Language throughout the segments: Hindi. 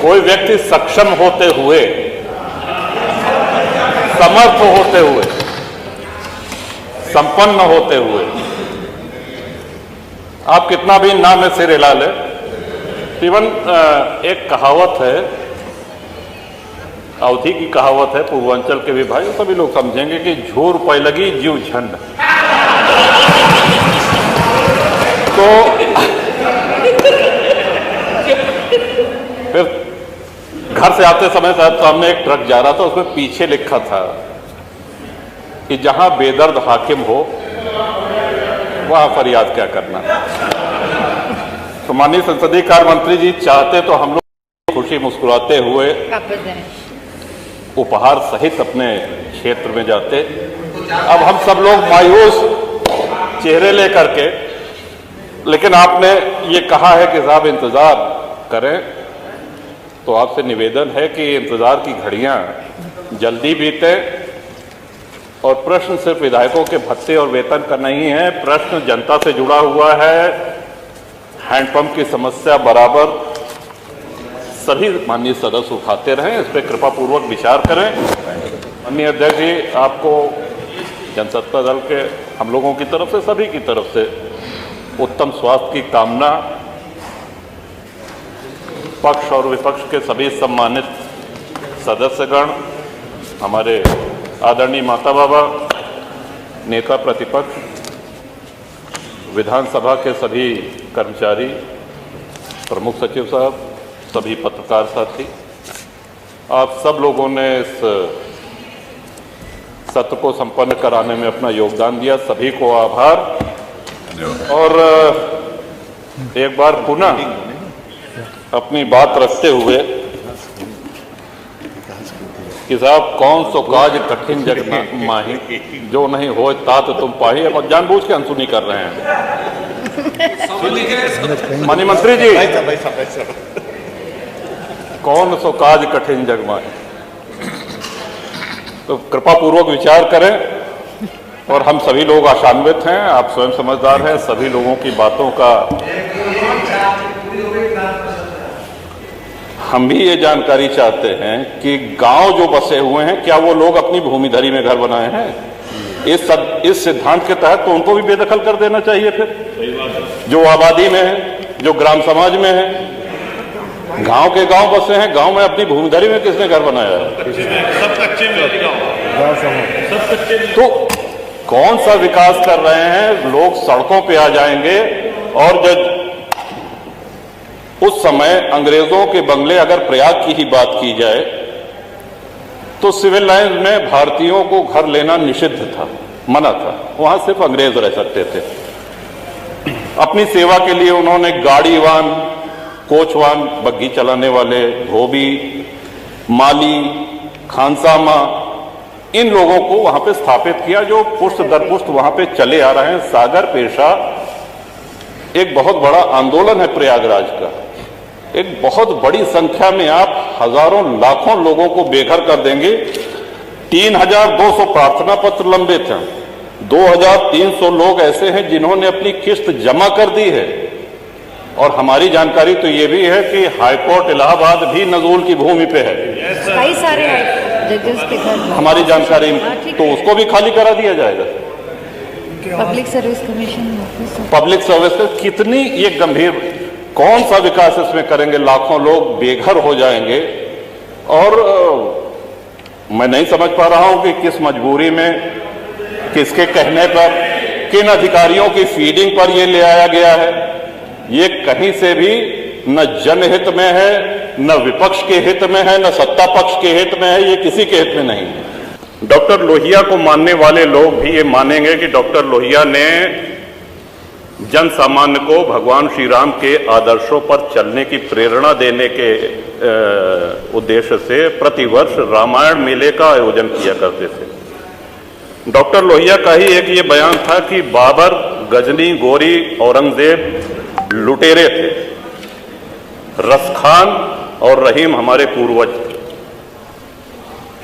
कोई व्यक्ति सक्षम होते हुए, समर्थ होते हुए, संपन्न होते हुए, आप कितना भी नाम में सिर हिला ले, इवन एक कहावत है, अवधि की कहावत है, पूर्वांचल के भी भाई सभी लोग समझेंगे कि झूर पै लगी जीव झंड। तो फिर घर से आते समय साहब सामने एक ट्रक जा रहा था, उसमें पीछे लिखा था कि जहां बेदर्द हाकिम हो वहां फरियाद क्या करना। तो माननीय संसदीय कार्य मंत्री जी चाहते तो हम लोग खुशी मुस्कुराते हुए उपहार सहित अपने क्षेत्र में जाते। अब हम सब लोग मायूस चेहरे लेकर के, लेकिन आपने ये कहा है कि साहब इंतजार करें, तो आपसे निवेदन है कि इंतजार की घड़ियां जल्दी बीते। और प्रश्न सिर्फ विधायकों के भत्ते और वेतन का नहीं है, प्रश्न जनता से जुड़ा हुआ है। हैंडपंप की समस्या बराबर सभी माननीय सदस्य उठाते रहें, इस पर कृपापूर्वक विचार करें। माननीय अध्यक्ष जी, आपको जनसत्ता दल के हम लोगों की तरफ से, सभी की तरफ से उत्तम स्वास्थ्य की कामना। पक्ष और विपक्ष के सभी सम्मानित सदस्यगण, हमारे आदरणीय माता बाबा, नेता प्रतिपक्ष, विधानसभा के सभी कर्मचारी, प्रमुख सचिव साहब, सभी पत्रकार साथी, आप सब लोगों ने इस सत्र को संपन्न कराने में अपना योगदान दिया, सभी को आभार। और एक बार पुनः अपनी बात रखते हुए कि साहब कौन सो काज कठिन जग माही, जो नहीं हो तात तुम पाही। अब जानबूझ के अनसुनी कर रहे हैं माननीय मंत्री जी, कौन सो काज कठिन जग माही। तो कृपा पूर्वक विचार करें। और हम सभी लोग आशान्वित हैं, आप स्वयं समझदार हैं, सभी लोगों की बातों का हम भी ये जानकारी चाहते हैं कि गांव जो बसे हुए हैं, क्या वो लोग अपनी भूमिधरी में घर बनाए हैं? इस सिद्धांत के तहत तो उनको भी बेदखल कर देना चाहिए। फिर जो आबादी में है, जो ग्राम समाज में है, गांव के गांव बसे हैं, गांव में अपनी भूमिधरी में किसने घर बनाया है? सब कच्चे में। तो कौन सा विकास कर रहे हैं? लोग सड़कों पे आ जाएंगे। और जब उस समय अंग्रेजों के बंगले, अगर प्रयाग की ही बात की जाए, तो सिविल लाइन में भारतीयों को घर लेना निषिद्ध था, मना था, वहां सिर्फ अंग्रेज रह सकते थे। अपनी सेवा के लिए उन्होंने गाड़ीवान, कोचवान, बग्घी चलाने वाले, धोबी, माली, खानसामा, इन लोगों को वहां पे स्थापित किया, जो पुष्ट दर पुष्ट वहां पे चले आ रहे हैं। सागर पेशा एक बहुत बड़ा आंदोलन है प्रयागराज का। एक बहुत बड़ी संख्या में आप हजारों लाखों लोगों को बेघर कर देंगे। 3200 प्रार्थना पत्र लंबित हैं, 2300 लोग ऐसे हैं जिन्होंने अपनी किस्त जमा कर दी है। और हमारी जानकारी तो ये भी है कि हाईकोर्ट इलाहाबाद भी नजूल की भूमि पे है, कई सारे जजेस के घर, हमारी जानकारी। तो उसको भी खाली करा दिया जाएगा। Public service commission, public service का कितनी ये गंभीर, कौन सा विकास इसमें करेंगे? लाखों लोग बेघर हो जाएंगे। और मैं नहीं समझ पा रहा हूं कि किस मजबूरी में, किसके कहने पर, किन अधिकारियों की फीडिंग पर ये ले आया गया है। ये कहीं से भी न जनहित में है, न विपक्ष के हित में है, न सत्ता पक्ष के हित में है, ये किसी के हित में नहीं है। डॉक्टर लोहिया को मानने वाले लोग भी ये मानेंगे कि डॉक्टर लोहिया ने जन सामान्य को भगवान श्री राम के आदर्शों पर चलने की प्रेरणा देने के उद्देश्य से प्रतिवर्ष रामायण मेले का आयोजन किया करते थे। डॉक्टर लोहिया का ही एक ये बयान था कि बाबर, गजनी, गोरी, औरंगजेब लुटेरे थे, रसखान और रहीम हमारे पूर्वज थे।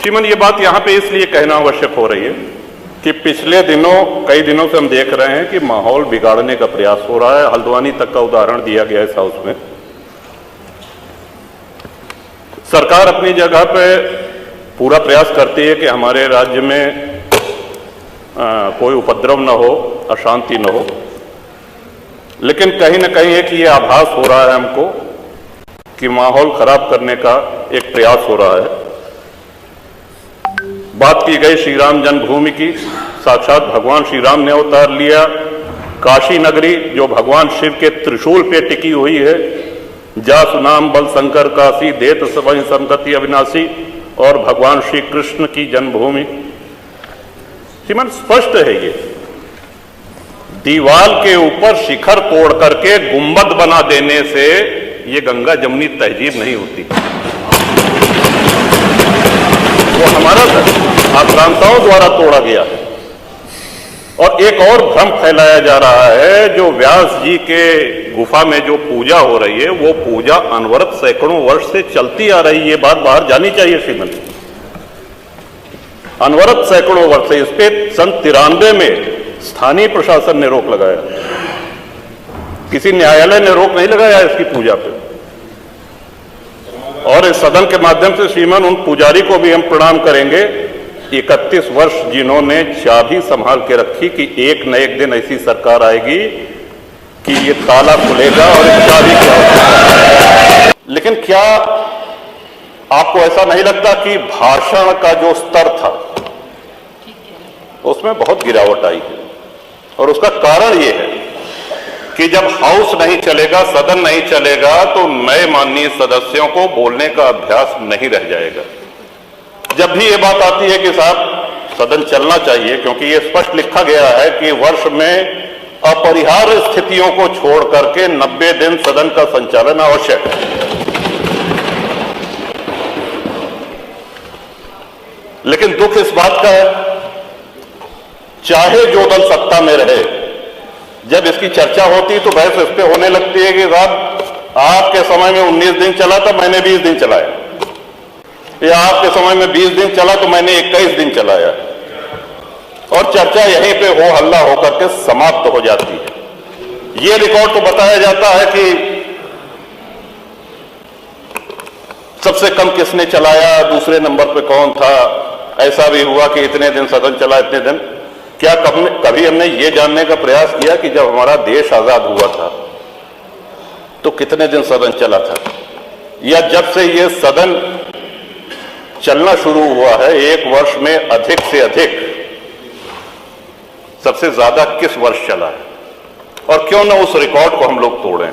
श्रीमान, ये बात यहां पे इसलिए कहना आवश्यक हो रही है कि पिछले दिनों, कई दिनों से हम देख रहे हैं कि माहौल बिगाड़ने का प्रयास हो रहा है। हल्द्वानी तक का उदाहरण दिया गया इस हाउस में। सरकार अपनी जगह पे पूरा प्रयास करती है कि हमारे राज्य में कोई उपद्रव न हो, अशांति न हो, लेकिन कहीं ना कहीं एक ये आभास हो रहा है हमको कि माहौल खराब करने का एक प्रयास हो रहा है। बात की गई श्री राम जन्मभूमि की, साक्षात भगवान श्री राम ने अवतार लिया। काशी नगरी जो भगवान शिव के त्रिशूल पे टिकी हुई है, जा सुनाम बल शंकर काशी, देत सबहि संगति अविनाशी, और भगवान श्री कृष्ण की जन्मभूमि। श्रीमान स्पष्ट है ये, दीवाल के ऊपर शिखर तोड़ करके गुंबद बना देने से ये गंगा जमुनी तहजीब नहीं होती। वो हमारा आक्रांताओं द्वारा तोड़ा गया है। और एक और भ्रम फैलाया जा रहा है, जो व्यास जी के गुफा में जो पूजा हो रही है, वो पूजा अनवरत सैकड़ों वर्ष से चलती आ रही है। ये बात बाहर जानी चाहिए श्रीमन। अनवरत सैकड़ों वर्ष से, इस पे सन 93 में स्थानीय प्रशासन ने रोक लगाया, किसी न्यायालय ने रोक नहीं लगाया इसकी पूजा पे। और इस सदन के माध्यम से श्रीमान उन पुजारी को भी हम प्रणाम करेंगे, 31 वर्ष जिन्होंने चाबी संभाल के रखी कि एक न एक दिन ऐसी सरकार आएगी कि ये ताला खुलेगा और इस चाबी क्या। लेकिन क्या आपको ऐसा नहीं लगता कि भाषण का जो स्तर था उसमें बहुत गिरावट आई है? और उसका कारण ये है कि जब हाउस नहीं चलेगा, सदन नहीं चलेगा, तो नए माननीय सदस्यों को बोलने का अभ्यास नहीं रह जाएगा। जब भी ये बात आती है कि साहब सदन चलना चाहिए, क्योंकि ये स्पष्ट लिखा गया है कि वर्ष में अपरिहार्य स्थितियों को छोड़ करके 90 दिन सदन का संचालन आवश्यक है। लेकिन दुख इस बात का है, चाहे जो दल सत्ता में रहे, जब इसकी चर्चा होती तो बहस इस पे होने लगती है कि साहब आपके समय में 19 दिन चला था, मैंने 20 दिन चलाया, या आपके समय में 20 दिन चला तो मैंने 21 दिन चलाया, और चर्चा यहीं पे हो हल्ला होकर के समाप्त हो जाती है। ये रिकॉर्ड तो बताया जाता है कि सबसे कम किसने चलाया, दूसरे नंबर पे कौन था, ऐसा भी हुआ कि इतने दिन सदन चला, इतने दिन। क्या कभी हमने ये जानने का प्रयास किया कि जब हमारा देश आजाद हुआ था तो कितने दिन सदन चला था, या जब से ये सदन चलना शुरू हुआ है एक वर्ष में अधिक से अधिक सबसे ज्यादा किस वर्ष चला है, और क्यों ना उस रिकॉर्ड को हम लोग तोड़ें।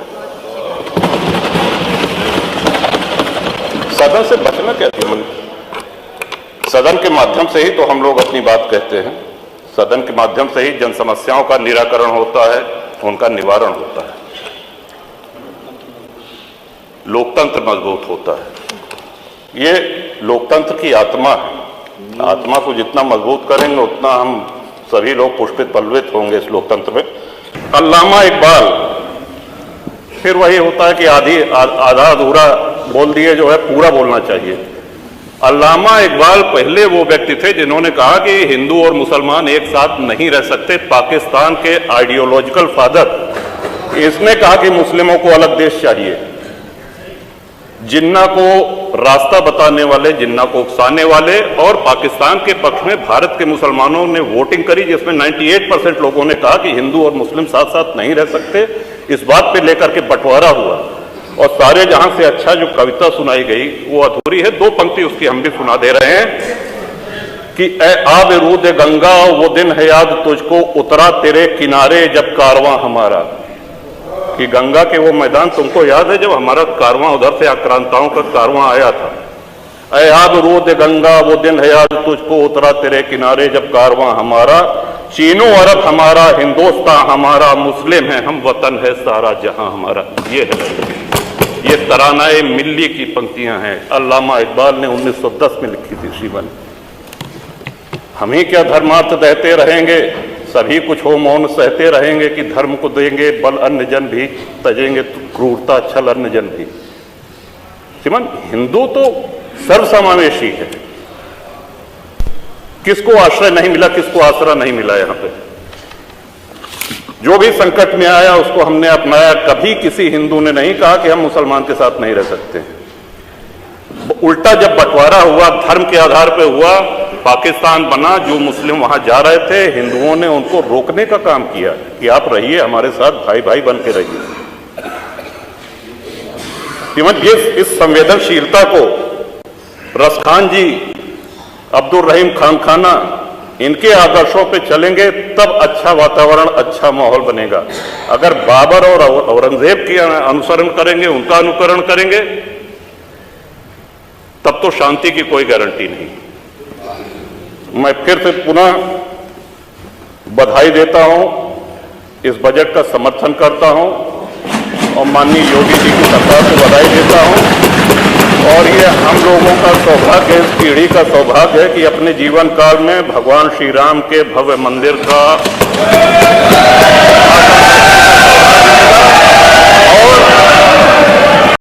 सदन से बचना क्या थी? सदन के माध्यम से ही तो हम लोग अपनी बात कहते हैं, सदन के माध्यम से ही जन समस्याओं का निराकरण होता है, उनका निवारण होता है, लोकतंत्र मजबूत होता है। ये लोकतंत्र की आत्मा है। आत्मा को जितना मजबूत करेंगे उतना हम सभी लोग पुष्पित पल्लवित होंगे इस लोकतंत्र में। अल्लामा इकबाल, फिर वही होता है कि आधा अधूरा बोल दिए जो है पूरा बोलना चाहिए। अल्लामा इकबाल पहले वो व्यक्ति थे जिन्होंने कहा कि हिंदू और मुसलमान एक साथ नहीं रह सकते। पाकिस्तान के आइडियोलॉजिकल फादर इसने कहा कि मुस्लिमों को अलग देश चाहिए। जिन्ना को रास्ता बताने वाले, जिन्ना को उकसाने वाले, और पाकिस्तान के पक्ष में भारत के मुसलमानों ने वोटिंग करी जिसमें 98% लोगों ने कहा कि हिंदू और मुस्लिम साथ साथ नहीं रह सकते। इस बात पे लेकर के बंटवारा हुआ, और सारे जहां से अच्छा जो कविता सुनाई गई वो अधूरी है। 2 पंक्ति उसकी हम भी सुना दे रहे हैं कि ए आब रूद गंगा वो दिन है याद तुझको, उतरा तेरे किनारे जब कारवां हमारा। कि गंगा के वो मैदान तुमको याद है जब हमारा कारवां उधर से आक्रांताओं का कारवां आया था। ए आब रूद गंगा वो दिन है याद तुझको, उतरा तेरे किनारे जब कारवां हमारा। चीनो अरब हमारा, हिंदुस्तान हमारा, मुस्लिम है हम, वतन है सारा जहां हमारा। ये तरानाए मिल्ली की पंक्तियां हैं, अल्लामा इकबाल ने 1910 में लिखी थी श्रीमान। हम ही क्या धर्मार्थ देते रहेंगे, सभी कुछ हो मौन सहते रहेंगे, कि धर्म को देंगे बल अन्य जन भी, तजेंगे क्रूरता छल अन्य जन भी। श्रीमान, हिंदू तो सर्वसमावेशी है। किसको आश्रय नहीं मिला, किसको आसरा नहीं मिला? यहां पे जो भी संकट में आया उसको हमने अपनाया। कभी किसी हिंदू ने नहीं कहा कि हम मुसलमान के साथ नहीं रह सकते। उल्टा जब बंटवारा हुआ, धर्म के आधार पर हुआ, पाकिस्तान बना, जो मुस्लिम वहां जा रहे थे, हिंदुओं ने उनको रोकने का काम किया कि आप रहिए हमारे साथ, भाई भाई बन के रहिए। ये इस संवेदनशीलता को रसखान जी, अब्दुल रहीम खान खाना, इनके आदर्शों पे चलेंगे तब अच्छा वातावरण, अच्छा माहौल बनेगा। अगर बाबर और औरंगजेब की अनुसरण करेंगे, उनका अनुकरण करेंगे, तब तो शांति की कोई गारंटी नहीं। मैं फिर से पुनः बधाई देता हूं, इस बजट का समर्थन करता हूं और माननीय योगी जी की सरकार को बधाई देता हूं। और ये हम लोगों का सौभाग्य, इस पीढ़ी का सौभाग्य है कि अपने जीवन काल में भगवान श्री राम के भव्य मंदिर का